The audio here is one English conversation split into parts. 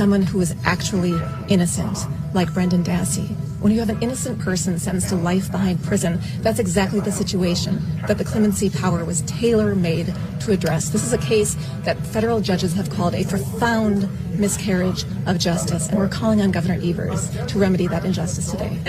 someone who is actually innocent, like Brendan Dassey. When you have an innocent person sentenced to life behind prison, that's exactly the situation that the clemency power was tailor-made to address. This is a case that federal judges have called a profound miscarriage of justice, and we're calling on Governor Evers to remedy that injustice today.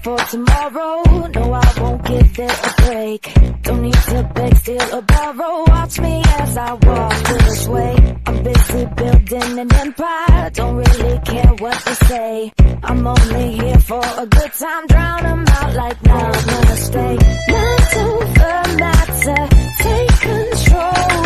For tomorrow, no, I won't give it a break. Don't need to beg, steal or borrow. Watch me as I walk this way. I'm busy building an empire. Don't really care what they say. I'm only here for a good time. Drown them out like now, gonna stay. Mind over matter, take control.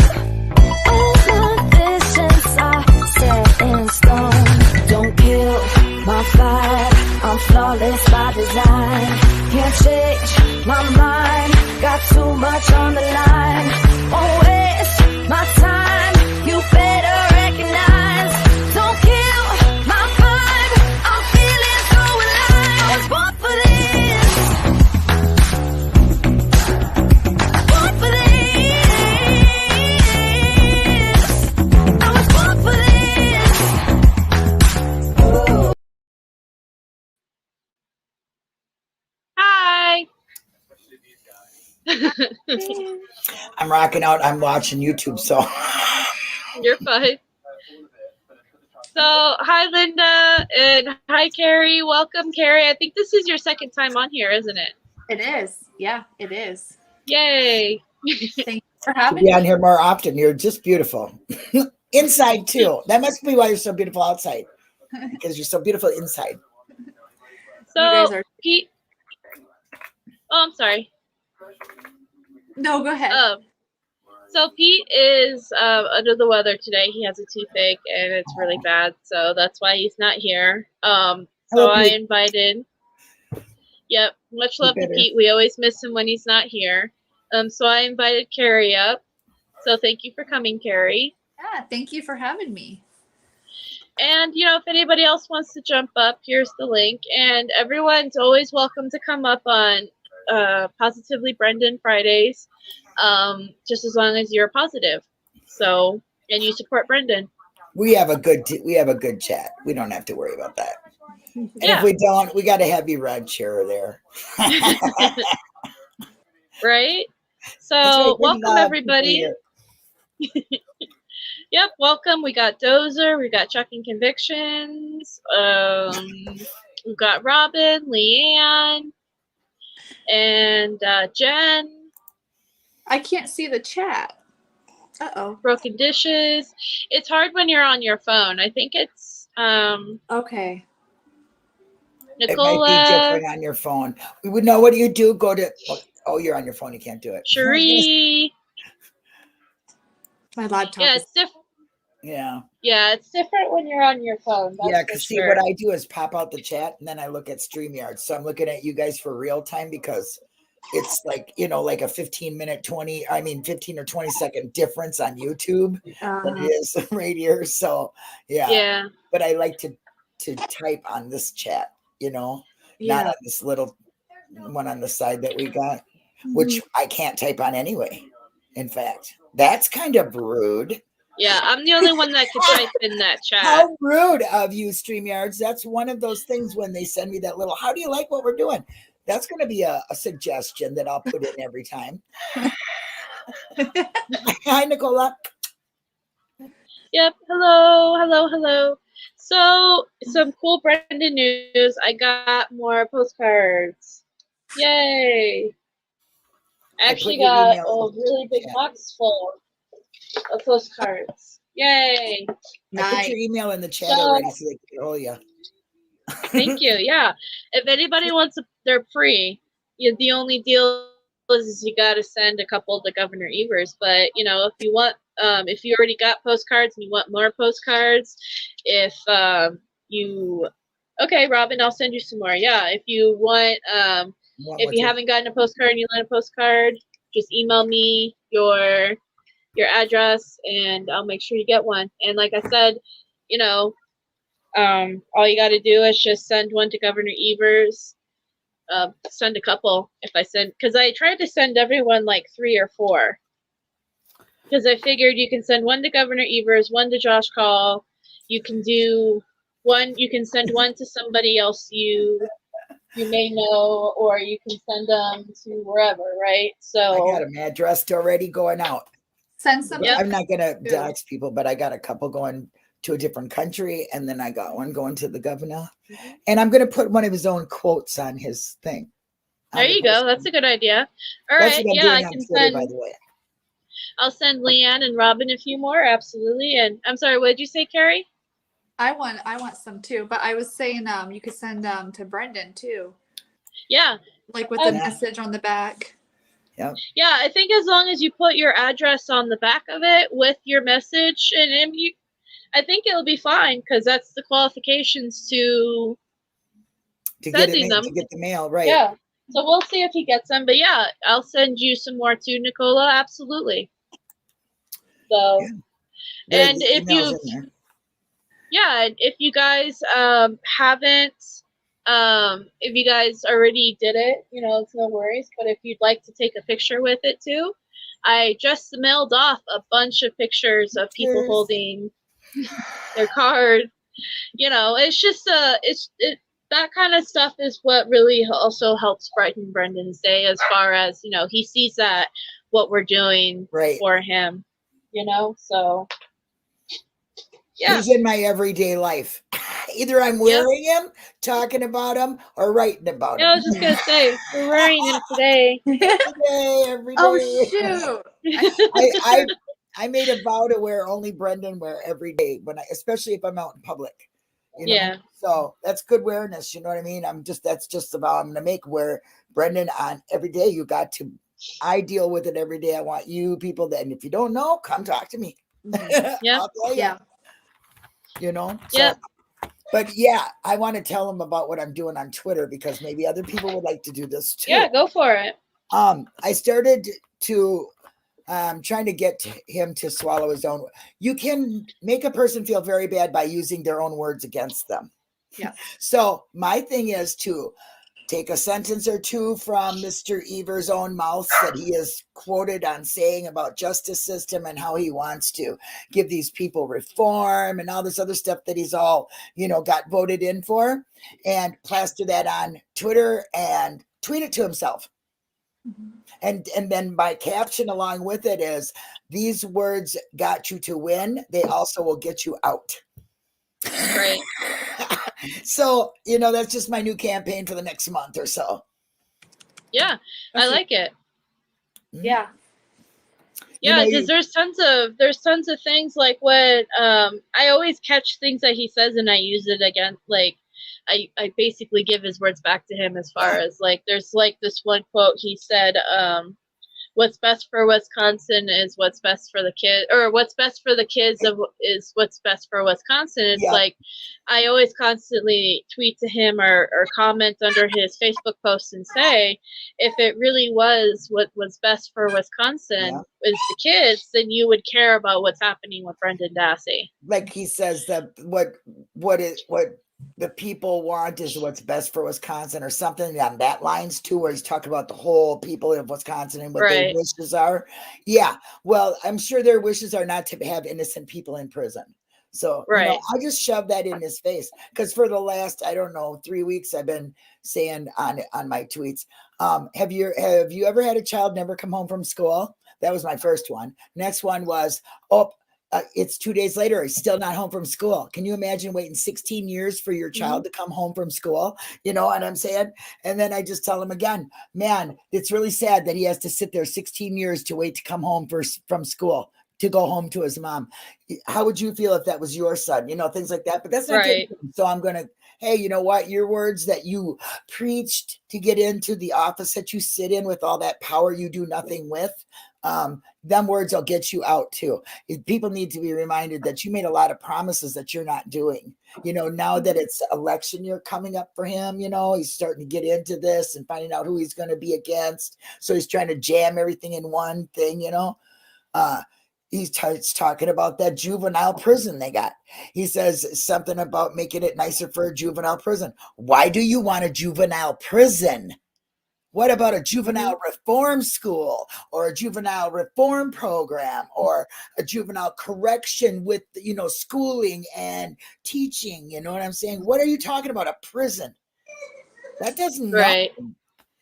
All my visions are set in stone. Don't kill my fire. I'm flawless by design. Can't change my mind. Got too much on the line. Won't waste my time. You better recognize. Don't kill my vibe. I'm feeling so alive. I was born for this. Born for this. I was born for this. Ooh. I'm rocking out. I'm watching YouTube, so you're fine. So, hi, Linda, and hi, Carrie. Welcome, Carrie. I think this is your second time on here, isn't it? It is. Yeah, it is. Yay. Thank you for having be me. on here more often. You're just beautiful. Inside, too. That must be why you're so beautiful outside, because you're so beautiful inside. So, you guys are... Pete. Oh, I'm sorry. No, go ahead. So Pete is under the weather today. He has a toothache and it's really bad, so that's why he's not here. So I invited. Yep, much love to Pete. We always miss him when he's not here. So I invited Carrie up. So thank you for coming, Carrie. Yeah, thank you for having me. And if anybody else wants to jump up, here's the link. And everyone's always welcome to come up on Positively Brendan Fridays, just as long as you're positive. So, and you support Brendan. We have a good chat. We don't have to worry about that. And yeah. If we don't, we got a heavy red chair there. Right? So welcome everybody. Yep, welcome. We got Dozer, we got Chucking Convictions, we've got Robin, Leanne, and Jen. I can't see the chat. Uh-oh. Broken Dishes. It's hard when you're on your phone. I think it's okay. Nicola. It might be different on your phone. We would know. What do you do? Go to you're on your phone, you can't do it. Cherie. My laptop. Yeah, it's different. Yeah. Yeah, it's different when you're on your phone. Yeah, because see, what I do is pop out the chat and then I look at StreamYard. So I'm looking at you guys for real time because it's like, like a 15 or 20 second difference on YouTube than it is right here. So yeah. But I like to type on this chat, not on this little one on the side that we got, which I can't type on anyway. In fact, that's kind of rude. Yeah, I'm the only one that can type in that chat. How rude of you, StreamYards. That's one of those things when they send me that little, how do you like what we're doing? That's going to be a suggestion that I'll put in every time. Hi, Nicola. Yep. Hello. So, some cool Brendan news. I got more postcards. Yay. I actually got a really big box full of postcards. Yay. Nice. I put your email in the chat already so they can call you. Thank you. Yeah. If anybody wants they're free. The only deal is you got to send a couple to Governor Evers. But, if you want, if you already got postcards and you want more postcards, okay, Robin, I'll send you some more. Yeah. If you want, if you haven't gotten a postcard and you want a postcard, just email me your address and I'll make sure you get one. And like I said, All you got to do is just send one to Governor Evers. Send a couple if I send, because I tried to send everyone like 3 or 4. Because I figured you can send one to Governor Evers, one to Josh Call. You can do one. You can send one to somebody else you may know, or you can send them to wherever, right? So I got them addressed already going out. Send some. Yep. I'm not gonna dox people, but I got a couple going to a different country, and then I got one going to the governor, and I'm gonna put one of his own quotes on his thing. There you go. That's a good idea. All That's right. what I'm Yeah, doing I on can Twitter, send. by the way. I'll send Leanne and Robin a few more. Absolutely. And I'm sorry, what did you say, Carrie? I want some too, but I was saying you could send to Brendan too. Yeah. Like with a message on the back. Yeah. Yeah, I think as long as you put your address on the back of it with your message, and I think it'll be fine, because that's the qualifications to sending them. To get the mail, right? Yeah. So we'll see if he gets them. But yeah, I'll send you some more too, Nicola. Absolutely. So, Yeah. and if you guys haven't, if you guys already did it, it's no worries. But if you'd like to take a picture with it too, I just mailed off a bunch of pictures of people holding their card. It's just that kind of stuff is what really also helps brighten Brendan's day, as far as he sees that what we're doing for him. So yeah, he's in my everyday life. Either I'm wearing him, talking about him, or writing about him. I was just gonna say, we're wearing him today. Every day. Oh shoot! I made a vow to wear only Brendan wear every day, especially if I'm out in public. Yeah. So that's good awareness. You know what I mean? That's just the vow I'm gonna make. Wear Brendan on every day. You got to. I deal with it every day. I want you people that, and if you don't know, come talk to me. Yeah. I'll tell you. Yeah. So, but yeah, I want to tell them about what I'm doing on Twitter, because maybe other people would like to do this too. Yeah, go for it. I started to trying to get him to swallow his own. You can make a person feel very bad by using their own words against them. Yeah. So my thing is to take a sentence or two from Mr. Evers' own mouth that he is quoted on saying about justice system and how he wants to give these people reform and all this other stuff that he's all, got voted in for, and plaster that on Twitter and tweet it to himself. And then my caption along with it is, these words got you to win. They also will get you out. Right. So, that's just my new campaign for the next month or so. Yeah, I like it. Yeah. Yeah, because there's tons of things like what I always catch things that he says and I use it again. Like I basically give his words back to him, as far as like there's like this one quote he said, what's best for Wisconsin is what's best for the kid, or what's best for the kids is what's best for Wisconsin. It's like I always constantly tweet to him or comment under his Facebook posts and say, if it really was what was best for Wisconsin is the kids, then you would care about what's happening with Brendan Dassey. Like he says that what the people want is what's best for Wisconsin, or something on that lines too, where he's talking about the whole people of Wisconsin and what their wishes are. Yeah. Well, I'm sure their wishes are not to have innocent people in prison. So I just shoved that in his face, because for the last, 3 weeks, I've been saying on my tweets, have you ever had a child never come home from school? That was my first one. Next one was, it's 2 days later, he's still not home from school. Can you imagine waiting 16 years for your child to come home from school? You know what I'm saying? And then I just tell him again, man, it's really sad that he has to sit there 16 years to wait to come home from school, to go home to his mom. How would you feel if that was your son? Things like that. But that's not good. So I'm going to, hey, you know what? Your words that you preached to get into the office that you sit in with all that power you do nothing with, them words will get you out too. People need to be reminded that you made a lot of promises that you're not doing. Now that it's election year coming up for him, he's starting to get into this and finding out who he's going to be against. So he's trying to jam everything in one thing, he starts talking about that juvenile prison they got. He says something about making it nicer for a juvenile prison. Why do you want a juvenile prison? What about a juvenile reform school or a juvenile reform program or a juvenile correction with, schooling and teaching? You know what I'm saying? What are you talking about? A prison? That doesn't Right.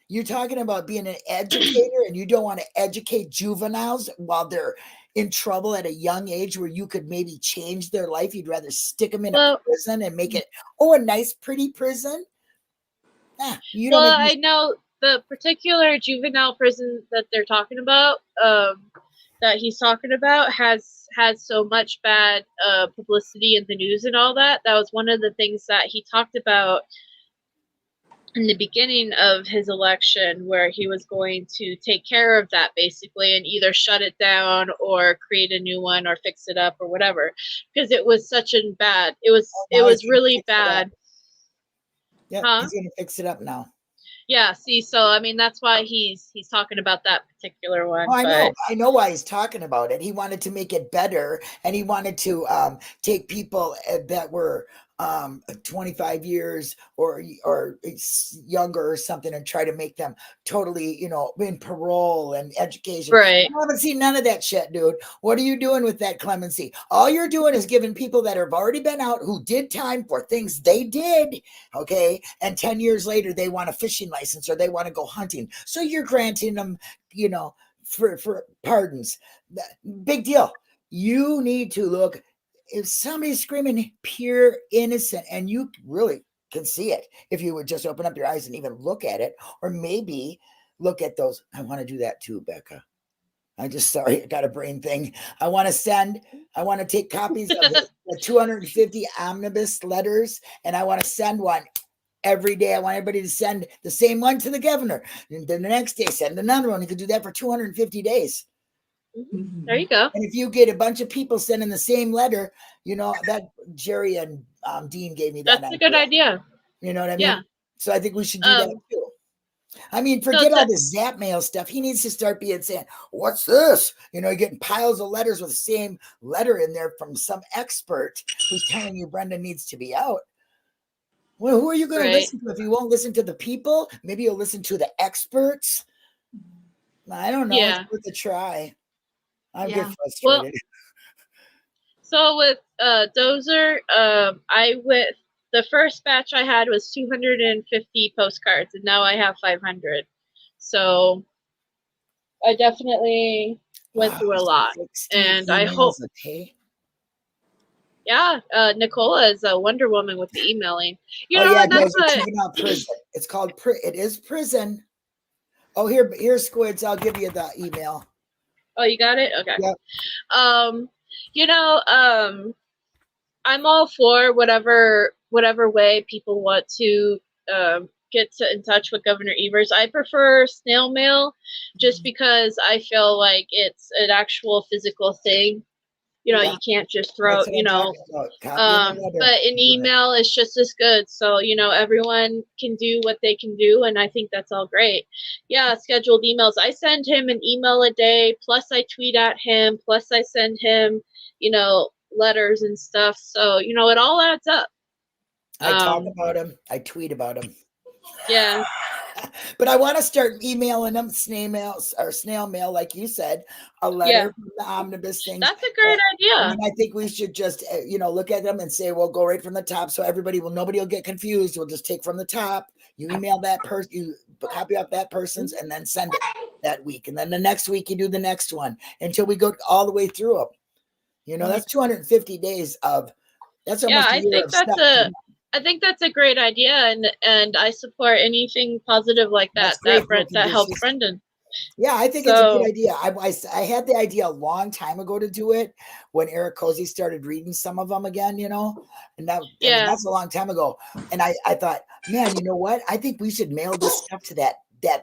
You're talking about being an educator and you don't want to educate juveniles while they're in trouble at a young age where you could maybe change their life. You'd rather stick them in a prison and make it, a nice, pretty prison. You don't. Well, I know the particular juvenile prison that they're talking about, that he's talking about, has had so much bad publicity in the news and all that. That was one of the things that he talked about in the beginning of his election, where he was going to take care of that basically and either shut it down or create a new one or fix it up or whatever, because it was such a bad, it was really bad. Yeah, he's gonna fix it up now. Yeah, see, so I mean that's why he's talking about that particular one. I know why he's talking about it. He wanted to make it better, and he wanted to take people that were 25 years or younger or something and try to make them totally, in parole and education. Right. I haven't seen none of that shit, dude. What are you doing with that clemency? All you're doing is giving people that have already been out who did time for things they did, okay, and 10 years later they want a fishing license or they want to go hunting. So you're granting them, for pardons. Big deal. You need to look. If somebody's screaming pure innocent, and you really can see it if you would just open up your eyes and even look at it, or maybe look at those. I want to do that too, Becca. I got a brain thing. I want to take copies of the 250 omnibus letters, and I want to send one every day. I want everybody to send the same one to the governor. And then the next day, send another one. You could do that for 250 days. There you go. And if you get a bunch of people sending the same letter, that Jerry and Dean gave me that. That's a good idea. You know what I mean? Yeah. So I think we should do that too. I mean, forget all this Zap Mail stuff. He needs to start saying, what's this? You're getting piles of letters with the same letter in there from some expert who's telling you Brendan needs to be out. Well, who are you going to listen to? If you won't listen to the people, maybe you'll listen to the experts. I don't know. Yeah. It's worth a try. I'm getting frustrated. Well, so with Dozer, the first batch I had was 250 postcards, and now I have 500. So I definitely went through a lot, and I hope. Yeah, Nicola is a Wonder Woman with the emailing. That's prison. It's called it is prison. Oh, here's Squids. I'll give you the email. Oh, you got it? Okay. Yep. I'm all for whatever way people want to get in touch with Governor Evers. I prefer snail mail just because I feel like it's an actual physical thing. You can't just throw, but an email is just as good. So, everyone can do what they can do. And I think that's all great. Yeah. Scheduled emails. I send him an email a day, plus I tweet at him, plus I send him, letters and stuff. So, it all adds up. I talk about him. I tweet about him. Yeah. But I want to start emailing them snail mail, like you said, a letter from the omnibus thing. That's a great idea. I think we should just, look at them and say, well, go right from the top. So nobody will get confused. We'll just take from the top. You email that person, you copy up that person's, and then send it that week. And then the next week you do the next one until we go all the way through them. That's 250 days of, that's almost a year of stuff. I think that's a great idea, and I support anything positive like that that helps Brendan. Yeah, I think it's a good idea. I had the idea a long time ago to do it when Eric Cozy started reading some of them again, and that's a long time ago. And I thought, man, you know what? I think we should mail this stuff to that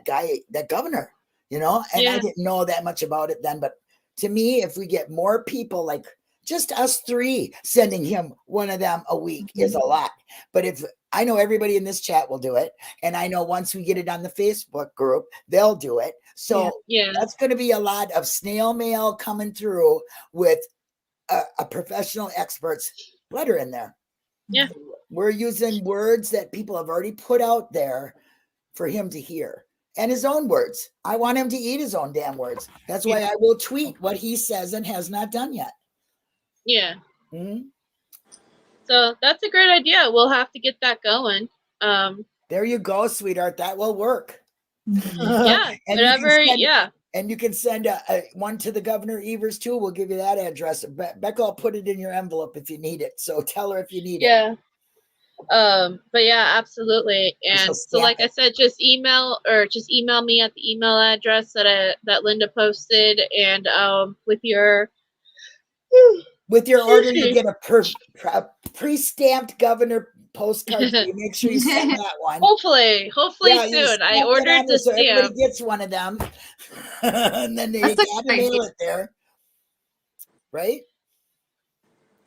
guy, that governor, and I didn't know that much about it then. But to me, if we get more people like just us three sending him one of them a week is a lot. But if I know everybody in this chat will do it. And I know once we get it on the Facebook group, they'll do it. So Yeah. that's going to be a lot of snail mail coming through with a professional expert's letter in there. Yeah. We're using words that people have already put out there for him to hear, and his own words. I want him to eat his own damn words. That's why I will tweet what he says and has not done yet. Yeah. Mm-hmm. So that's a great idea. We'll have to get that going. There you go, sweetheart. That will work. Yeah. And whatever. you Yeah. And you can send one to the Governor Evers too. We'll give you that address. Becca will put it in your envelope if you need it. So tell her if you need it. Yeah. But yeah, absolutely. And so like I said, just email me at the email address that Linda posted, and with your order, you get a pre-stamped governor postcard. You make sure you send that one. Hopefully soon. I ordered the so stamp. Everybody gets one of them, and then they gotta mail it there, right?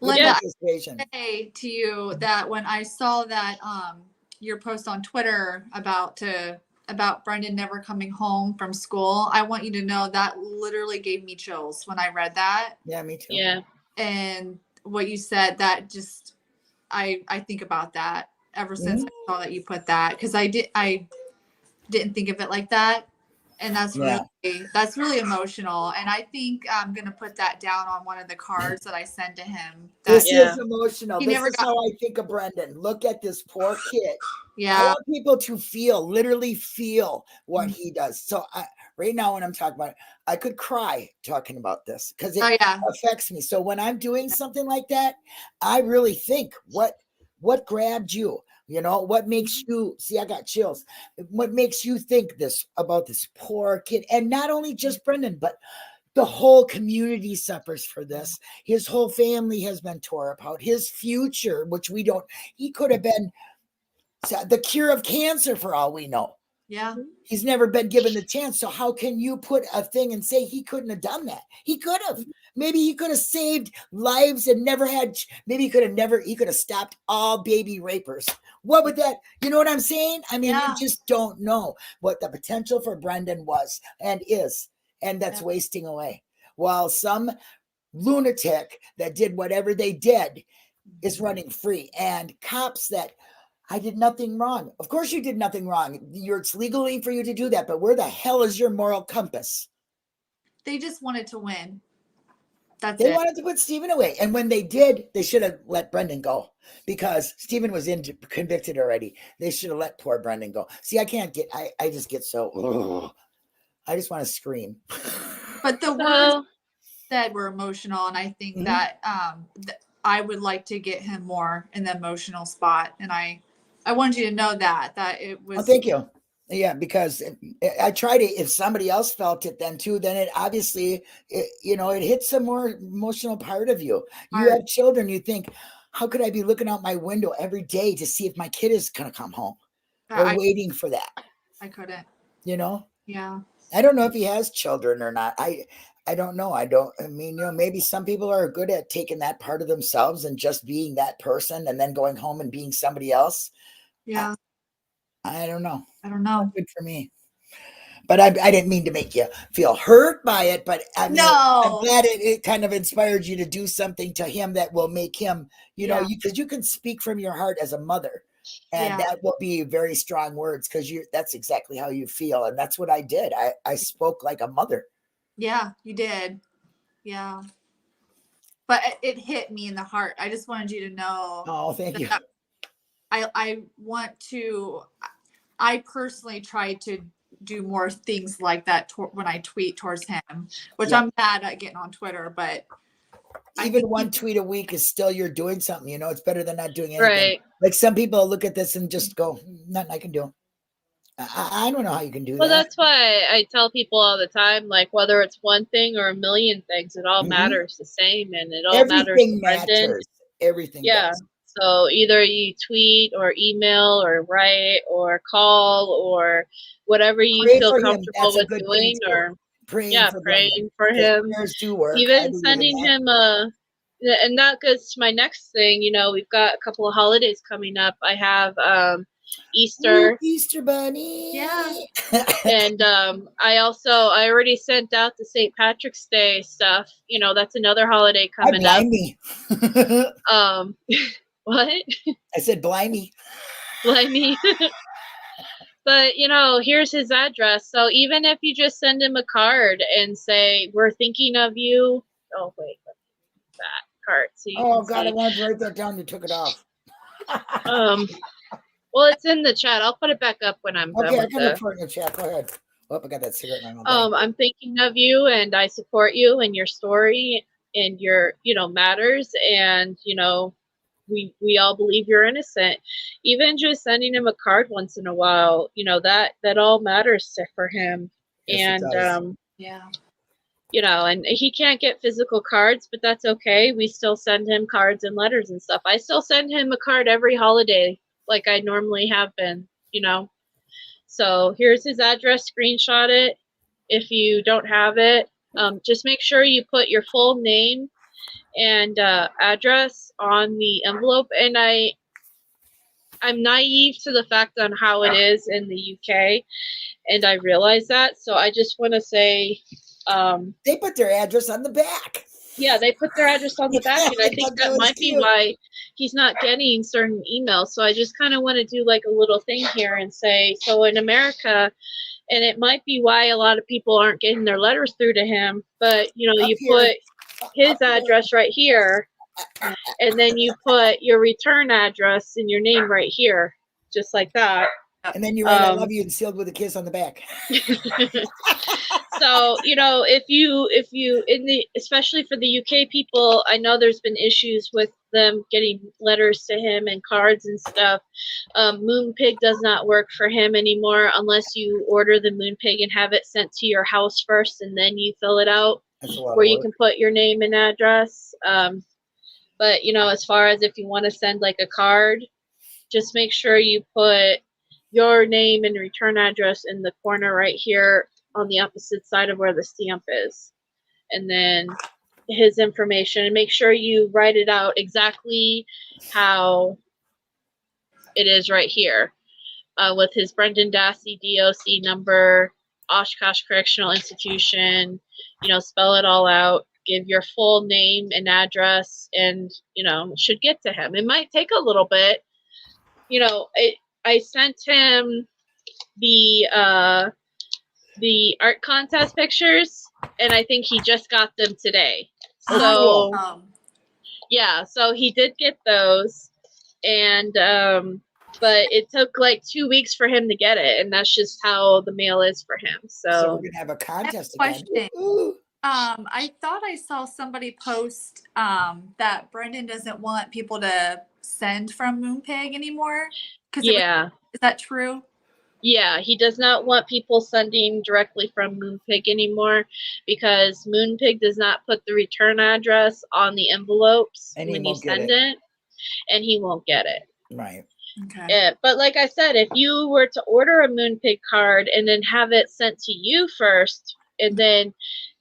Linda, I say to you that when I saw that your post on Twitter about Brendan never coming home from school, I want you to know that literally gave me chills when I read that. Yeah, me too. Yeah. And what you said, that just I think about that ever since I saw that you put that, because I didn't think of it like that. And that's really emotional. And I think I'm going to put that down on one of the cards that I send to him. This is emotional. This is how I think of Brendan. Look at this poor kid. Yeah. I want people to literally feel what he does. So right now when I'm talking about it, I could cry talking about this because it affects me. So when I'm doing something like that, I really think what grabbed you? You know, what makes you see? I got chills. What makes you think this about this poor kid? And not only just Brendan, but the whole community suffers for this. His whole family has been tore apart. His future, which we don't, he could have been the cure of cancer for all we know. Yeah. He's never been given the chance. So how can you put a thing and say he couldn't have done that? He could have. Maybe he could have saved lives and never had, maybe he could have stopped all baby rapers. What would that, you know what I'm saying? I mean, you just don't know what the potential for Brendan was and is. And that's wasting away. While some lunatic that did whatever they did is running free. And cops that, I did nothing wrong. Of course you did nothing wrong. It's legally for you to do that. But where the hell is your moral compass? They just wanted to win. They wanted to put Stephen away. And when they did, they should have let Brendan go because Stephen was convicted already. They should have let poor Brendan go. See, I can't get, I just get so, I just want to scream. But the words said were emotional. And I think that I would like to get him more in the emotional spot. And I wanted you to know that it was. Oh, thank you. Yeah, because I try to, if somebody else felt it then too, then it obviously, it hits a more emotional part of you. You have children, you think, how could I be looking out my window every day to see if my kid is going to come home or waiting for that? I couldn't. Yeah. I don't know if he has children or not. I don't know. Maybe some people are good at taking that part of themselves and just being that person and then going home and being somebody else. Yeah. I don't know. Not good for me. But I didn't mean to make you feel hurt by it. But I'm glad it kind of inspired you to do something to him that will make him, because you can speak from your heart as a mother. And that will be very strong words because that's exactly how you feel. And that's what I did. I spoke like a mother. Yeah, you did. Yeah. But it hit me in the heart. I just wanted you to know. Oh, thank you. I personally try to do more things like that when I tweet towards him, which I'm bad at getting on Twitter, but even one tweet a week is still, you're doing something, it's better than not doing anything. Right. Like some people look at this and just go, nothing I can do. I don't know how you can do that. Well, that's why I tell people all the time, like whether it's one thing or a million things, it all matters the same, and it all Everything matters. Everything does. So either you tweet or email or write or call or whatever you feel comfortable with doing, or praying for him. Even sending him And that goes to my next thing. You know, we've got a couple of holidays coming up. I have Easter. Ooh, Easter bunny. Yeah. And I already sent out the St. Patrick's Day stuff. You know, that's another holiday coming up. Me. What? I said blimey. Blimey. But, you know, here's his address. So even if you just send him a card and say, we're thinking of you. Oh, wait. That card. So God, I wanted to write that down. You took it off. Well, it's in the chat. I'll put it back up when I'm done. Okay, I with can look for it in the chat. Go ahead. Oh, I got that cigarette in my mouth. I'm thinking of you, and I support you and your story and your, you know, matters. And, you know, we all believe you're innocent. Even just sending him a card once in a while, you know, that all matters for him. Yes, And Yeah. you know, and he can't get physical cards, but that's okay. We still send him cards and letters and stuff. I still send him a card every holiday like I normally have been, you know. So here's his address. Screenshot it. If you don't have it, just make sure you put your full name and address on the envelope. And I'm naive to the fact on how it is in the UK, and I realize that. So I just want to say, they put their address on the back. Yeah, they put their address on the back, and I think that might be why he's not getting certain emails. So I just kind of want to do like a little thing here and say, so in America, and it might be why a lot of people aren't getting their letters through to him, but you know, you put his address right here, and then you put your return address and your name right here, just like that. And then you write "I love you" and sealed with a kiss on the back. So, you know, if you especially for the UK people, I know there's been issues with them getting letters to him and cards and stuff. Moonpig does not work for him anymore unless you order the Moonpig and have it sent to your house first, and then you fill it out where you can put your name and address. But, you know, as far as if you want to send like a card, just make sure you put your name and return address in the corner right here on the opposite side of where the stamp is, and then his information, and make sure you write it out exactly how it is right here, with his Brendan Dassey DOC number, Oshkosh Correctional Institution, you know, spell it all out, give your full name and address, and, you know, it should get to him. It might take a little bit. You know, I sent him the art contest pictures, and I think he just got them today. So yeah, so he did get those, and but it took like 2 weeks for him to get it, and that's just how the mail is for him. So we're gonna have a contest question. again. I thought I saw somebody post that Brendan doesn't want people to send from Moonpig anymore. Yeah, is that true? Yeah, he does not want people sending directly from Moonpig anymore, because Moonpig does not put the return address on the envelopes when you send it, and he won't get it. Right. Okay. But like I said, if you were to order a Moonpig card and then have it sent to you first, and then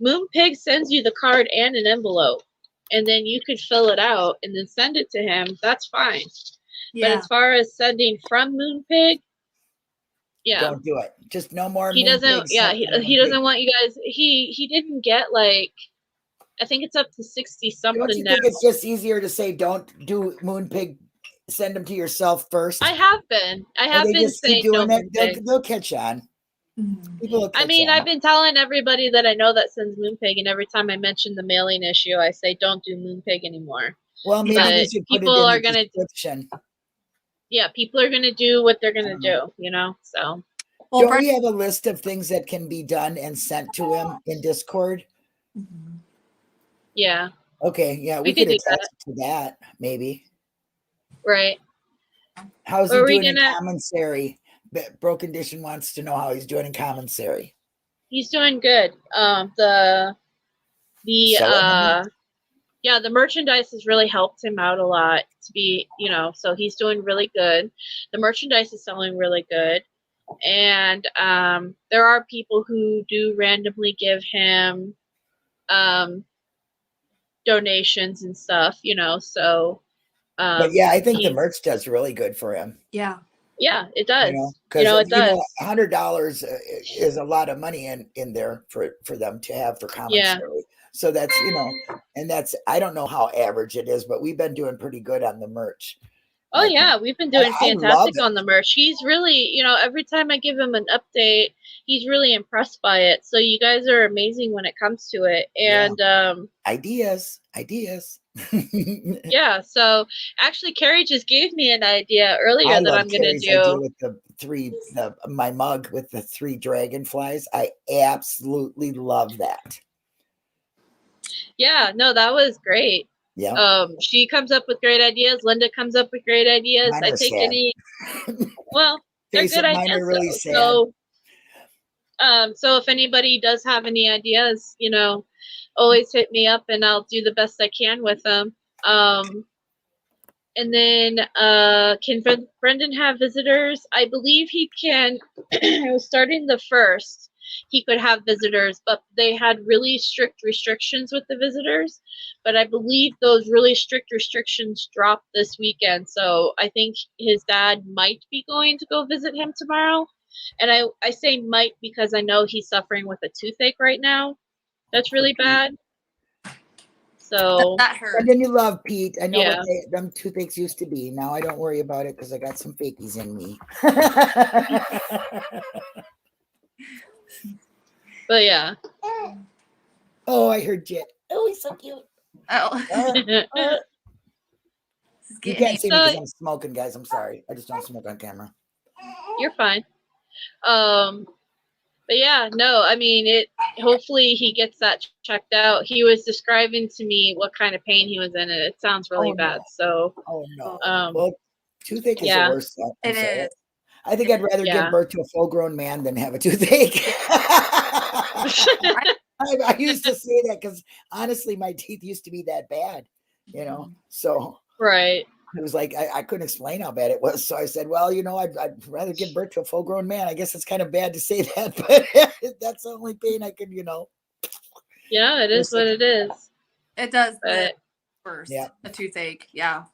Moonpig sends you the card and an envelope, and then you could fill it out and then send it to him, that's fine. Yeah. But as far as sending from Moonpig, yeah, don't do it. Just no more. He doesn't. Yeah, he doesn't want you guys. He didn't get like, I think it's up to 60 something. Don't you think it's just easier to say don't do Moonpig? Send them to yourself first. I have been saying doing no. They'll catch on. People will catch on. I've been telling everybody that I know that sends Moonpig, and every time I mention the mailing issue, I say don't do Moonpig anymore. Well, maybe we should put people it in are the gonna. description. Yeah, people are going to do what they're going to do, you know, so. Well, don't we have a list of things that can be done and sent to him in Discord? Yeah. Okay, yeah, we could attach to that, maybe. Right. How's he doing in commissary? Broken Condition wants to know how he's doing in commissary. He's doing good. Yeah, the merchandise has really helped him out a lot to be, you know, so he's doing really good. The merchandise is selling really good. And there are people who do randomly give him donations and stuff, so But yeah, I think the he- merch does really good for him. Yeah. yeah, it does. Because It does. $100 is a lot of money in there for them to have for commentary. So that's and that's, I don't know how average it is, but we've been doing pretty good on the merch. Oh yeah, we've been doing I love fantastic it. on the merch. He's really, every time I give him an update, he's really impressed by it. So you guys are amazing when it comes to it. And ideas. yeah, so actually Carrie just gave me an idea earlier that I'm going to Carrie's idea do. with my mug with the 3 dragonflies. I absolutely love that. Yeah, no, that was great. Yeah. She comes up with great ideas. Linda comes up with great ideas. Mine I are take sad. any. Well, they're Face good it, mine ideas. are really So, so if anybody does have any ideas, always hit me up and I'll do the best I can with them. And then, can Brendan have visitors? I believe he can. Starting the 1st, he could have visitors, but they had really strict restrictions with the visitors. But I believe those really strict restrictions dropped this weekend. So I think his dad might be going to go visit him tomorrow. And I say might because I know he's suffering with a toothache right now. That's really bad. So that hurts. And then you love Pete. I know Yeah. what them toothaches used to be. Now I don't worry about it because I got some fakies in me. But yeah. Oh, I heard Jet. Oh, he's so cute. Oh. You can't see me because I'm smoking, guys. I'm sorry. I just don't smoke on camera. You're fine. But yeah, no, I mean, hopefully he gets that checked out. He was describing to me what kind of pain he was in, and it sounds really bad. So, oh no. Well, toothache is yeah. the worst. It is. I think I'd rather give birth to a full-grown man than have a toothache. I used to say that because honestly, my teeth used to be that bad, So right. it was like I couldn't explain how bad it was. So I said, well, I'd rather give birth to a full-grown man. I guess it's kind of bad to say that, but that's the only pain I could, Yeah, it is what it is. It does. But, first, yeah. a toothache. Yeah.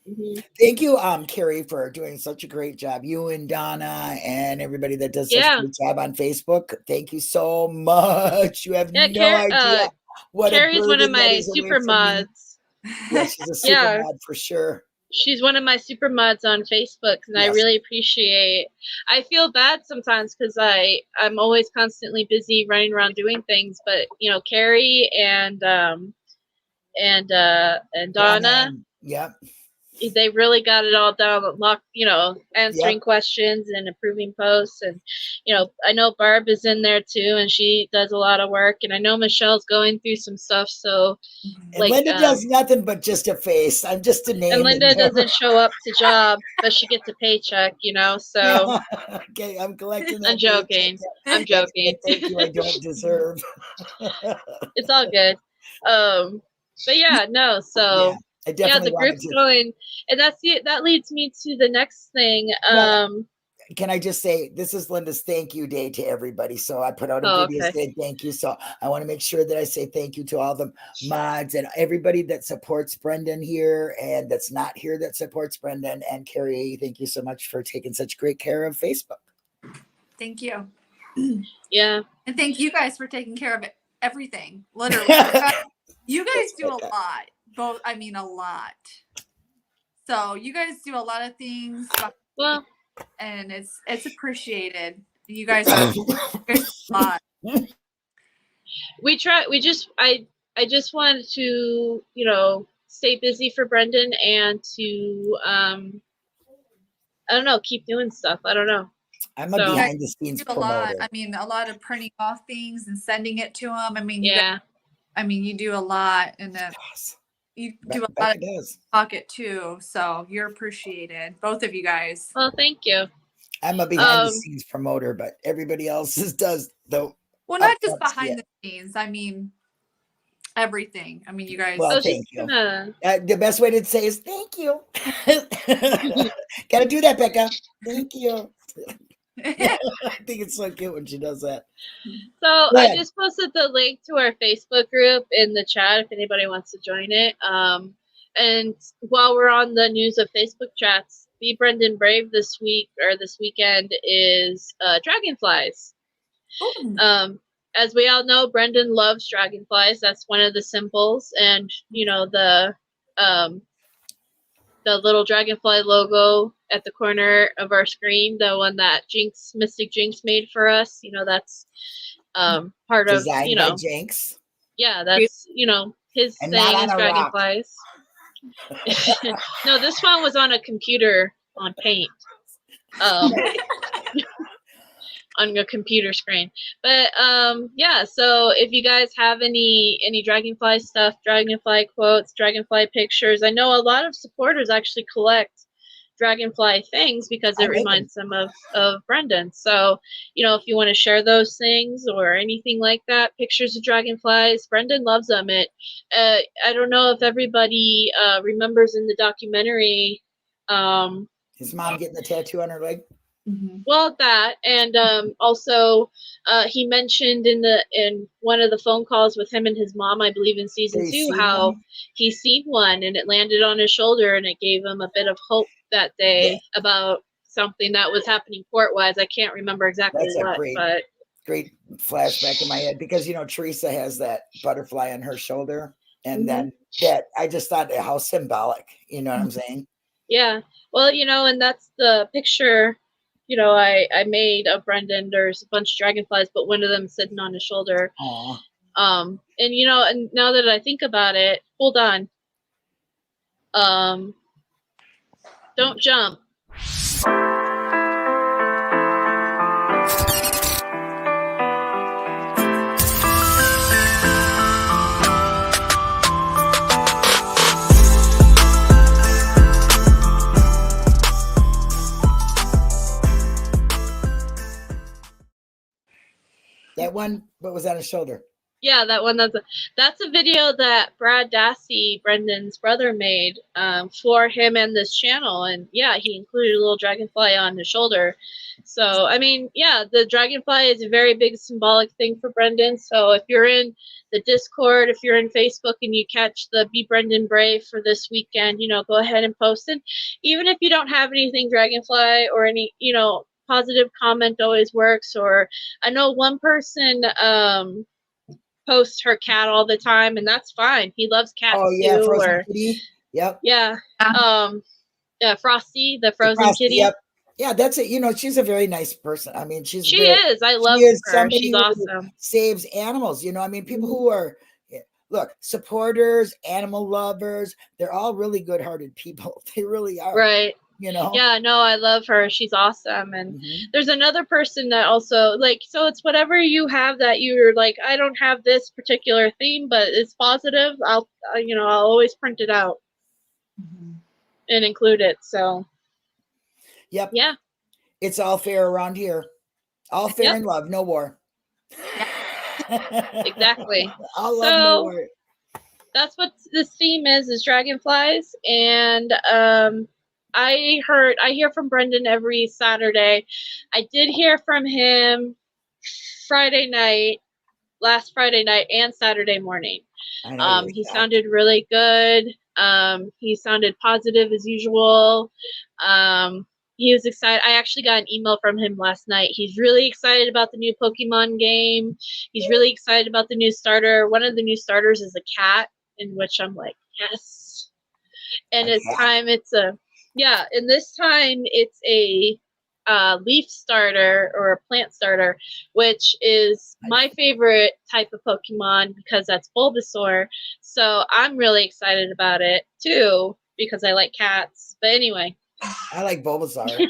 Mm-hmm. Thank you, Carrie, for doing such a great job. You and Donna and everybody that does such a great job on Facebook. Thank you so much. You have no idea what Carrie's one of my super mods. Yeah, she's a super mod for sure. She's one of my super mods on Facebook, and I really appreciate. I feel bad sometimes because I'm always constantly busy running around doing things, but Carrie and Donna, yeah, they really got it all down, locked, answering questions and approving posts. And, I know Barb is in there too, and she does a lot of work. And I know Michelle's going through some stuff. So, and Linda does nothing but just a face. I'm just a name. And Linda doesn't show up to job, but she gets a paycheck, so. Okay, I'm collecting that. I'm joking. I'm joking. Thank you, I don't deserve. It's all good. But yeah, no, so. Yeah, the group's going, and that leads me to the next thing. Can I just say, this is Linda's thank you day to everybody. So I put out a video saying thank you. So I want to make sure that I say thank you to all the mods and everybody that supports Brendan here and that's not here that supports Brendan. And Carrie, thank you so much for taking such great care of Facebook. Thank you. Yeah. And thank you guys for taking care of everything. Literally. You guys do a lot. A lot. So you guys do a lot of things. Well, and it's appreciated. You guys are a lot. We try. I just wanted to, stay busy for Brendan and to, I don't know, keep doing stuff. I don't know. I'm a behind the scenes promoter. A lot of printing off things and sending it to them. You do a lot, and you do a lot of pocket too, so you're appreciated, both of you guys. Well, thank you. I'm a behind the scenes promoter, but everybody else does though. Well, not just behind the scenes. Everything. You guys. Well, thank you. The best way to say is thank you. Gotta do that, Becca. Thank you. I think it's so cute when she does that. So I just posted the link to our Facebook group in the chat if anybody wants to join it. And while we're on the news of Facebook chats, Be Brendan Brave this week or this weekend is dragonflies. As we all know, Brendan loves dragonflies. That's one of the symbols, and the little dragonfly logo at the corner of our screen, the one that Mystic Jinx made for us. That's part of designed by Jinx. Yeah, that's his And thing not is on a rock. dragonflies. No, this one was on a computer on Paint. On a computer screen. But yeah, so if you guys have any dragonfly stuff, dragonfly quotes, dragonfly pictures, I know a lot of supporters actually collect dragonfly things because it reminds them of Brendan. So if you want to share those things or anything like that, pictures of dragonflies, Brendan loves them. I don't know if everybody remembers in the documentary his mom getting the tattoo on her leg. Well, that, and also he mentioned in one of the phone calls with him and his mom, I believe in season 2, how he's seen one and it landed on his shoulder and it gave him a bit of hope that day about something that was happening court-wise. I can't remember exactly but great flashback in my head because Teresa has that butterfly on her shoulder, and then that I just thought how symbolic. You know what I'm saying? Yeah. Well, and that's the picture. I made of Brendan. There's a bunch of dragonflies, but one of them sitting on his shoulder. Aww. And and now that I think about it, hold on. Don't jump. That one, what was on his shoulder? Yeah, that one. That's a video that Brad Dassey, Brendan's brother, made for him and this channel. And yeah, he included a little dragonfly on his shoulder. So I mean, yeah, the dragonfly is a very big symbolic thing for Brendan. So if you're in the Discord, if you're in Facebook, and you catch the Be Brendan Brave for this weekend, go ahead and post it. Even if you don't have anything dragonfly or any, positive comment always works. Or I know one person posts her cat all the time, and that's fine. He loves cats too. Frozen kitty. Yep. Yeah. Frosty, the frozen kitty. Yep. Yeah, that's it. She's a very nice person. I mean, she is. I love her. She's awesome. Saves animals. I mean, people who are supporters, animal lovers, they're all really good-hearted people. They really are. Right. Yeah, no, I love her. She's awesome. And there's another person that also so it's whatever you have that you're like, I don't have this particular theme, but it's positive. I'll always print it out and include it. So yep. Yeah. It's all fair around here. All fair and love, no war. Exactly. All love, no war. That's what this theme is dragonflies. And I hear from Brendan every Saturday. I did hear from him last Friday night and Saturday morning. He sounded really good. He sounded positive as usual. He was excited. I actually got an email from him last night. He's really excited about the new Pokemon game. He's really excited about the new starter. One of the new starters is a cat, in which I'm like, yes. And and this time it's a leaf starter or a plant starter, which is my favorite type of Pokemon because that's Bulbasaur. So I'm really excited about it too because I like cats. But anyway. I like Bulbasaur.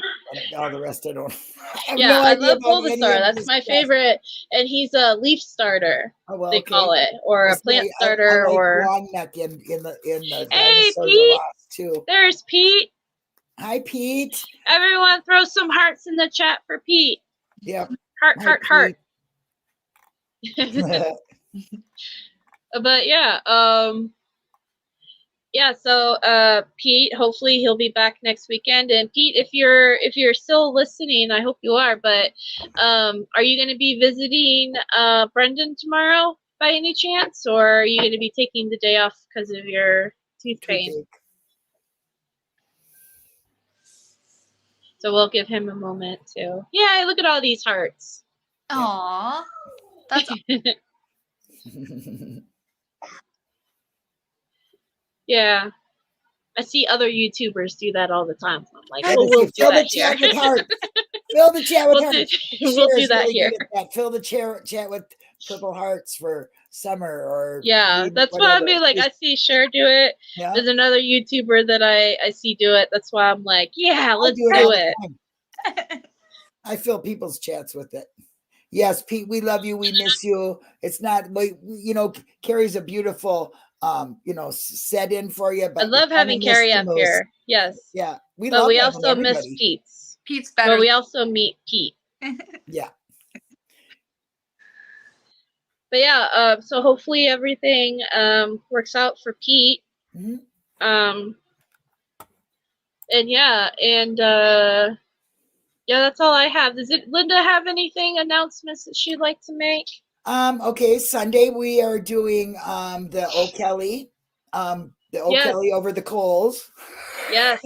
All the rest I don't. I love Bulbasaur. That's my favorite, and he's a leaf starter. They call it, or a plant starter, I like or Longneck in the Hey, Pete! Too. There's Pete. Hi, Pete. Everyone, throw some hearts in the chat for Pete. Yep. Heart. But yeah, yeah, so Pete, hopefully he'll be back next weekend. And Pete, if you're still listening, I hope you are, but are you going to be visiting Brendan tomorrow by any chance, or are you going to be taking the day off because of your tooth pain? So we'll give him a moment too. Yeah, look at all these hearts. Aw, that's yeah. I see other YouTubers do that all the time. So I'm like, Yeah, we'll do fill that the chat here. with hearts. Fill the chat with hearts. We'll do that here. Fill the chat with purple hearts for summer or yeah, that's why I'm being like, I see Cher do it. Yeah. There's another YouTuber that I see do it. That's why I'm like, yeah, let's do it. I fill people's chats with it. Yes, Pete, we love you. We miss you. It's not, you know, Carrie's a beautiful, you know, set in for you. But I love having Carrie up here. Yes. Yeah. We also miss Pete's. Pete's better. But we also meet Pete. Yeah. But yeah, so hopefully everything works out for Pete. Mm-hmm. And yeah, yeah, that's all I have. Does Linda have anything announcements that she'd like to make? Okay, Sunday we are doing the O'Kelly, O'Kelly over the coals. Yes.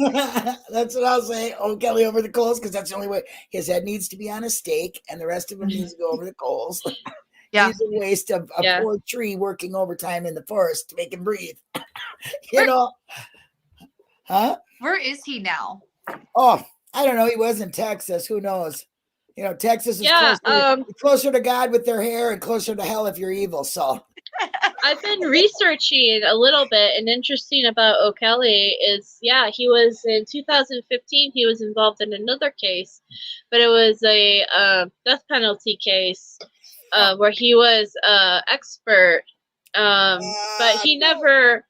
That's what I'll say. O'Kelly over the coals, because that's the only way. His head needs to be on a stake and the rest of him needs to go over the coals. Yeah. He's a waste of a poor tree working overtime in the forest to make him breathe. You know? Huh? Where is he now? Oh, I don't know. He was in Texas. Who knows? You know, Texas is closer to God with their hair and closer to hell if you're evil. So I've been researching a little bit, and interesting about O'Kelly is, yeah, he was in 2015, he was involved in another case, but it was a death penalty case where he was expert, but he never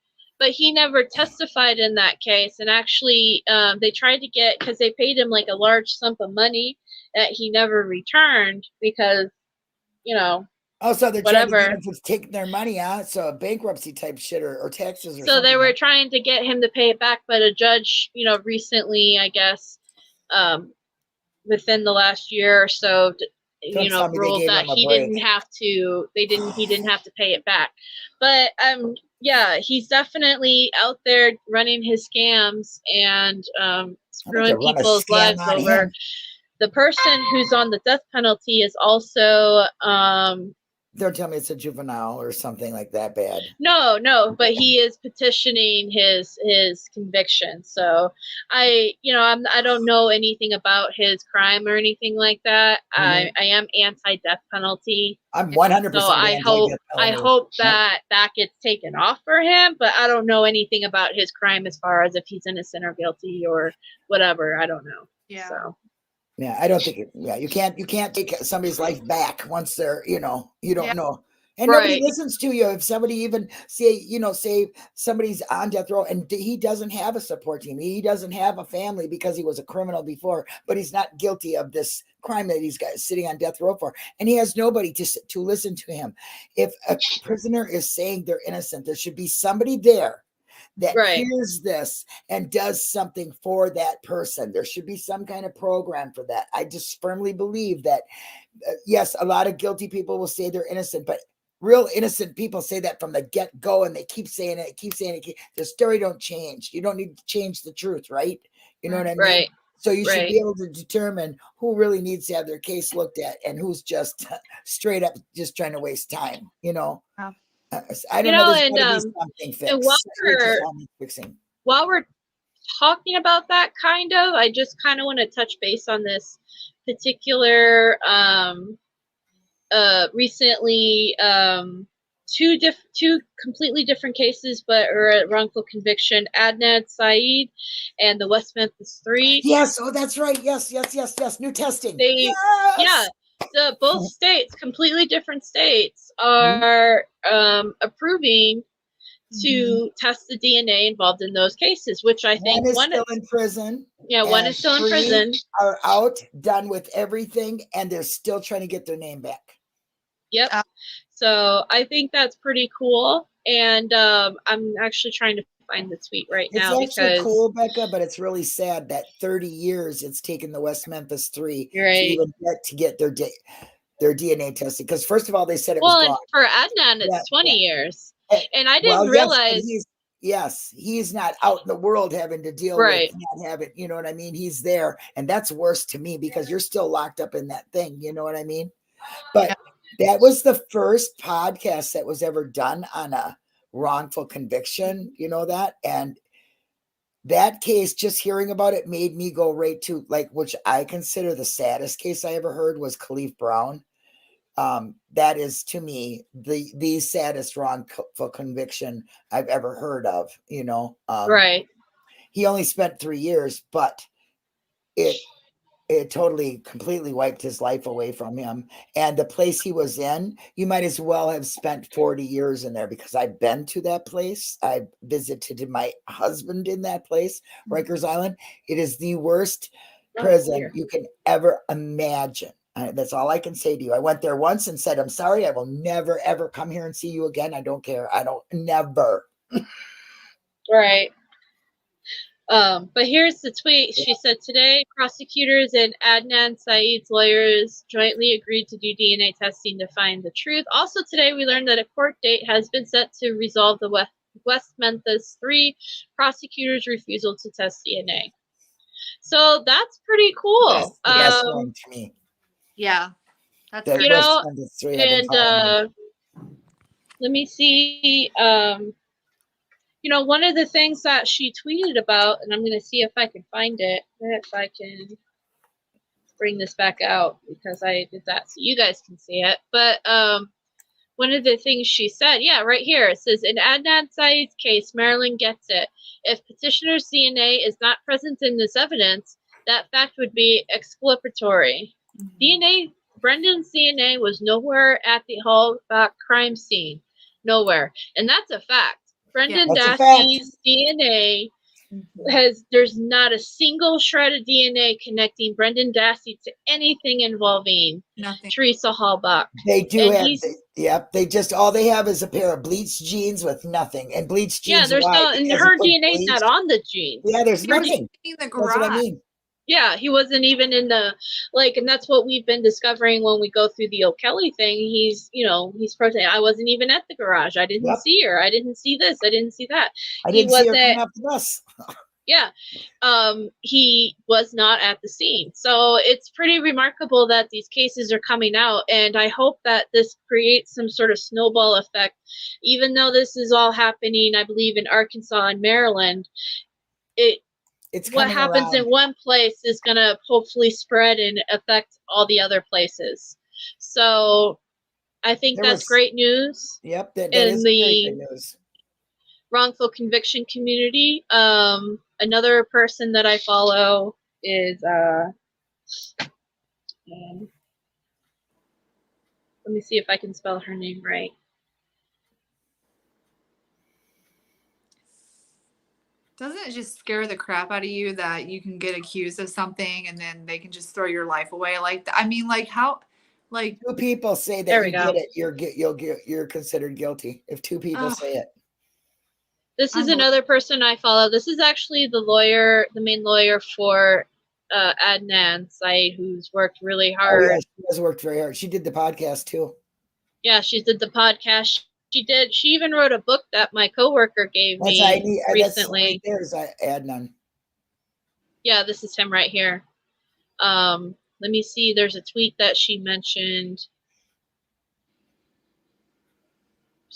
testified in that case. And actually, they tried to get, because they paid him like a large sum of money that he never returned because, you know, also they're whatever. trying to get him to take their money out, so bankruptcy type shit or taxes or so something. they were trying to get him to pay it back, but a judge, you know, recently, I guess, within the last year or so, you know, ruled that he didn't have to pay it back. But yeah, he's definitely out there running his scams and screwing people's lives over. The person who's on the death penalty is also don't tell me it's a juvenile or something like that bad. No, but he is petitioning his conviction. So I don't know anything about his crime or anything like that. I am anti-death penalty. I'm 100%. So I hope that gets taken off for him, but I don't know anything about his crime as far as if he's innocent or guilty or whatever. I don't know. Yeah. So. Yeah, I don't think you can't take somebody's life back once they're, you know, you don't know. And nobody listens to you. If somebody even say somebody's on death row and he doesn't have a support team, he doesn't have a family because he was a criminal before, but he's not guilty of this crime that he's got sitting on death row for, and he has nobody to listen to him. If a prisoner is saying they're innocent, there should be somebody there that hears this and does something for that person. There should be some kind of program for that. I just firmly believe that, yes, a lot of guilty people will say they're innocent, but real innocent people say that from the get-go, and they keep saying it. The story don't change. You don't need to change the truth, right? You know what I mean? Right. So you should be able to determine who really needs to have their case looked at and who's just straight up just trying to waste time, you know? Wow. I don't know. There's gotta be something fixed. While we're talking about that, I just kind of want to touch base on this particular recently two completely different cases, but are a wrongful conviction: Adnan Saeed and the West Memphis 3. Yes, that's right. Yes. New testing. Both states, completely different states, are approving to test the DNA involved in those cases, which I think one is still in prison. Yeah, one is still in prison. Are out, done with everything, and they're still trying to get their name back. Yep. So I think that's pretty cool, and I'm actually trying to find the tweet right It's now actually because cool, Becca, but it's really sad that 30 years it's taken the West Memphis 3 You're right. to even get their DNA tested. Because first of all, they said it was well, and gone. for Adnan, it's Yeah, 20 yeah. years, Eh, and I Well, didn't yes, but realize. he's not out in the world having to deal Right. with not having, you know what I mean? He's there, and that's worse to me because you're still locked up in that thing, you know what I mean? But that was the first podcast that was ever done on a wrongful conviction, you know that? And that case, just hearing about it made me go right to like, which I consider the saddest case I ever heard was Khalif Brown. That is to me the saddest wrongful conviction I've ever heard of, you know. Right. He only spent 3 years, but it totally completely wiped his life away from him. And the place he was in, you might as well have spent 40 years in there, because I've been to that place. I visited my husband in that place, Rikers Island. It is the worst prison you can ever imagine. That's all I can say to you. I went there once and said, I'm sorry, I will never, ever come here and see you again. I don't care. Never. Right. But here's the tweet. She said, today, prosecutors and Adnan Saeed's lawyers jointly agreed to do DNA testing to find the truth. Also today, we learned that a court date has been set to resolve the West Memphis 3 prosecutors' refusal to test DNA. So that's pretty cool. That's the best one to me. Yeah. That's The you West know, Memphis 3 I've been and let me see. You know, one of the things that she tweeted about, and I'm going to see if I can find it, if I can bring this back out, because I did that so you guys can see it. But one of the things she said, yeah, right here, it says, in Adnan Saeed's case, Maryland gets it. If petitioner's DNA is not present in this evidence, that fact would be exculpatory. Brendan's DNA was nowhere at the Hallback crime scene. Nowhere. And that's a fact. Brendan Dassey's DNA there's not a single shred of DNA connecting Brendan Dassey to anything involving Teresa Hallback. They do have, they just, all they have is a pair of bleached jeans with nothing. And bleached jeans, there's no, and her DNA's not on the jeans. Yeah, there's nothing. In the That's garage. what I mean. Yeah, he wasn't even in the, like, and that's what we've been discovering when we go through the O'Kelly thing. He's, you know, he's saying, I wasn't even at the garage. I didn't see her. I didn't see this. I didn't see that. I didn't see her coming up the bus. Yeah, he was not at the scene. So it's pretty remarkable that these cases are coming out, and I hope that this creates some sort of snowball effect. Even though this is all happening, I believe, in Arkansas and Maryland, what happens in one place is going to hopefully spread and affect all the other places. So I think that's great news. Yep, that is great news. Wrongful conviction community. Another person that I follow is let me see if I can spell her name right. Doesn't it just scare the crap out of you that you can get accused of something and then they can just throw your life away like that? I mean, like how, like 2 people say that you did it, you're considered guilty if 2 people say it. This is another person I follow. This is actually the lawyer, the main lawyer for Adnan Saeed, who's worked really hard. Oh, yeah, she has worked very hard. She did the podcast too. Yeah, she did the podcast. She did. She even wrote a book that my coworker gave me recently. There's Adnan. Yeah, this is him right here. Let me see. There's a tweet that she mentioned.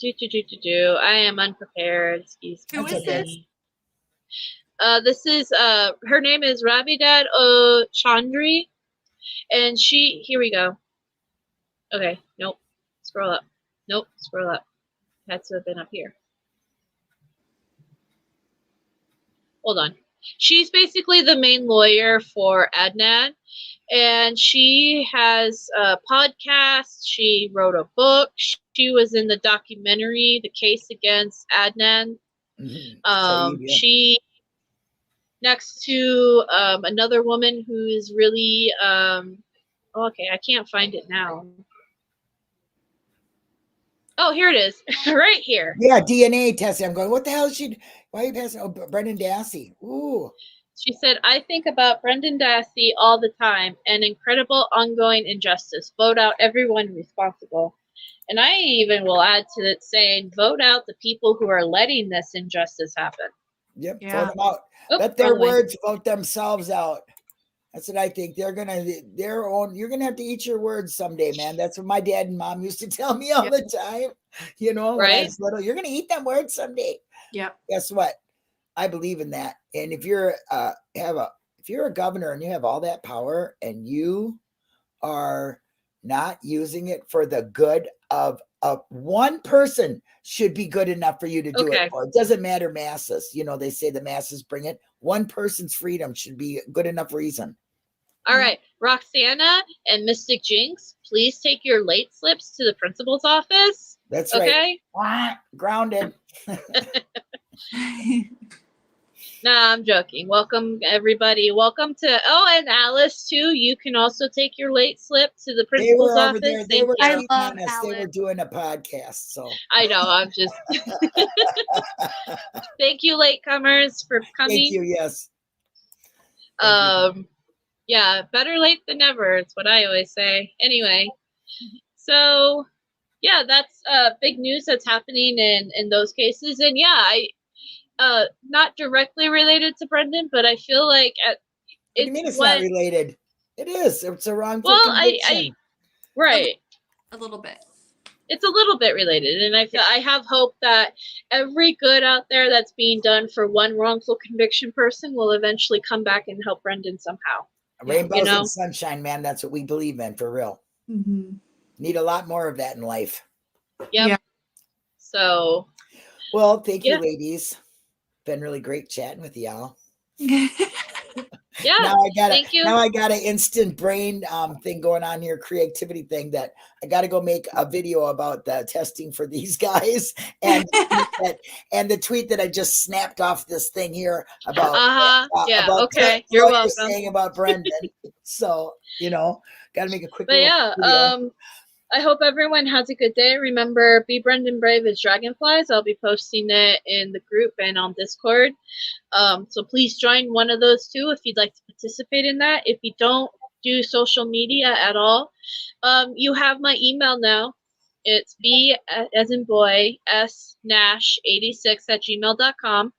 I am unprepared. Excuse me. Who is this? This is her name is Rabidat Chandri, and here we go. Okay, nope. Scroll up. Nope, scroll up. Had to have been up here. Hold on. She's basically the main lawyer for Adnan, and she has a podcast. She wrote a book. She was in the documentary, The Case Against Adnan. She, next to another woman who is really, okay, I can't find it now. Oh, here it is. Right here. Yeah, DNA testing. I'm going, what the hell is she? Why are you passing? Oh, Brendan Dassey. Ooh. She said, I think about Brendan Dassey all the time. An incredible ongoing injustice. Vote out everyone responsible. And I even will add to it saying, vote out the people who are letting this injustice happen. Yep, Yeah. vote them out. Oh, Let their wrong way. words vote themselves out. That's what I think. They're gonna their own. You're gonna have to eat your words someday, man. That's what my dad and mom used to tell me all the time. You know, when I Right? was little, you're gonna eat them words someday. Yep. Guess what? I believe in that. And if you're if you're a governor and you have all that power and you are not using it for the good of one person, should be good enough for you to do Okay. it for. It doesn't matter masses. You know, they say the masses bring it. One person's freedom should be good enough reason. All right. Roxana and Mystic Jinx, please take your late slips to the principal's office. That's right. Okay? Grounded. Nah, I'm joking. Welcome, everybody. Welcome to, and Alice, too. You can also take your late slip to the They principal's were over office. there. They Thank were you. cheating love on us. They were Alice. doing a podcast. So I know. I'm just. Thank you, latecomers, for coming. thank you. Yes. Thank you. Yeah, better late than never. It's what I always say. Anyway, so yeah, that's big news that's happening in those cases. And yeah, I not directly related to Brendan, but I feel like What do you mean it's not related? It is. It's a wrongful conviction. Right. A little bit. It's a little bit related, and I have hope that every good out there that's being done for one wrongful conviction person will eventually come back and help Brendan somehow. Rainbows and sunshine, man. That's what we believe in, for real. Mm-hmm. Need a lot more of that in life. Yep. Yeah. So, well, thank you, ladies. Been really great chatting with y'all. Yeah. Now I got an instant brain thing going on here, creativity thing, that I got to go make a video about the testing for these guys, and the tweet that I just snapped off this thing here about. About okay. You're welcome. You're saying about Brendan. So got to make a quick. But video. I hope everyone has a good day. Remember, Be Brendan Brave is Dragonflies. I'll be posting it in the group and on Discord. So please join one of those two if you'd like to participate in that. If you don't do social media at all, you have my email now. It's B as in boy, snash86@gmail.com.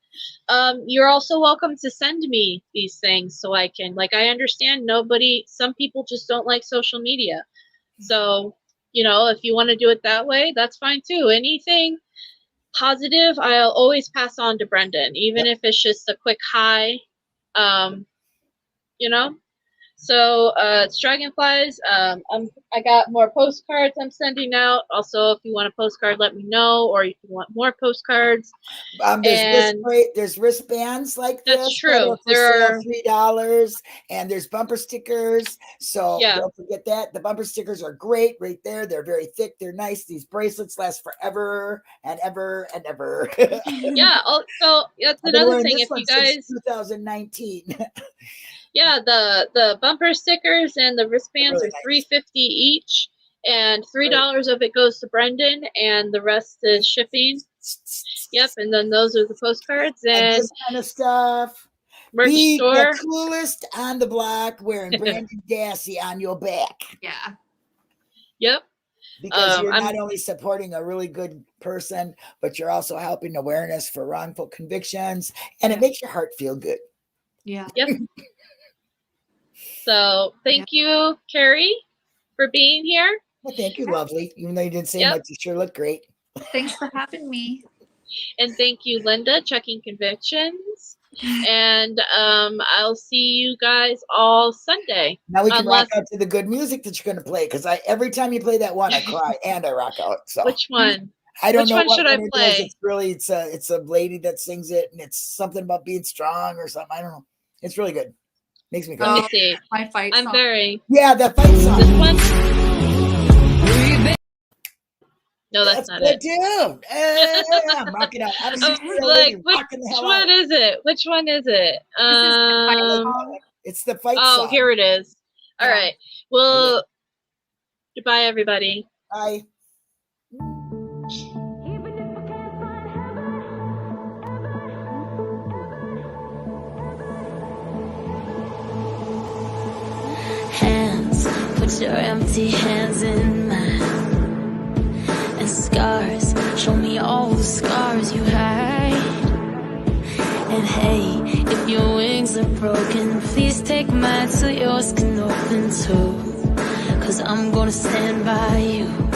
You're also welcome to send me these things so I can, I understand some people just don't like social media. So, if you want to do it that way, that's fine too. Anything positive, I'll always pass on to Brendan, even if it's just a quick hi. So it's Dragonflies. I got more postcards I'm sending out. Also, if you want a postcard, let me know, or if you want more postcards. There's wristbands like this. That's true. There are $3, and there's bumper stickers. So don't forget that. The bumper stickers are great right there. They're very thick. They're nice. These bracelets last forever and ever and ever. Yeah. Also, that's another thing. If you guys, 2019. Yeah, the bumper stickers and the wristbands are $3.50 each, and $3 of it goes to Brendan, and the rest is shipping. Yep, and then those are the postcards and this kind of stuff. Merch Be store. the coolest on the block, wearing Brendan Dassey on your back. Yeah. Yep. Because you're not only supporting a really good person, but you're also helping awareness for wrongful convictions, and it makes your heart feel good. Yeah. Yep. So thank you, Carrie, for being here. Well, thank you, lovely. Even though you didn't say much, you sure look great. Thanks for having me. And thank you, Linda, checking convictions. And I'll see you guys all Sunday. Now we can rock out to the good music that you're going to play, because every time you play that one, I cry and I rock out. So which one? I don't know which one should I play? It's a lady that sings it, and it's something about being strong or something. I don't know. It's really good. Makes me go. Let me see. My fight song. The fight song. This one? No, that's not it. Dude. I'm rocking out. I was like, which one is it? Which one is it? It's the fight song. Oh, here it is. All right. Well, goodbye, everybody. Bye. Hands, put your empty hands in mine. And scars, show me all the scars you hide. And hey, if your wings are broken, please take mine so yours can open too. 'Cause I'm gonna stand by you.